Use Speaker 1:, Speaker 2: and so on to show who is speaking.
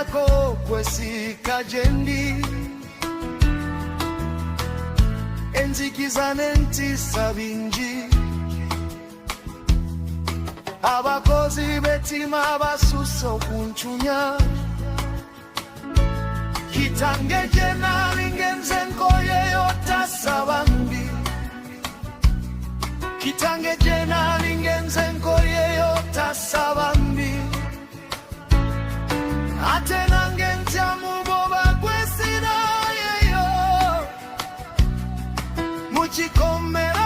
Speaker 1: yako kwesika jendi enzikizane ntisa bingi abakozi betima basusa okunchunya kitange jena lingenze nkoyeyo tasabambi kitange jena lingenze nkoyeyo tasabambi ate nange ntya muboba gwesira yeyo mukikomera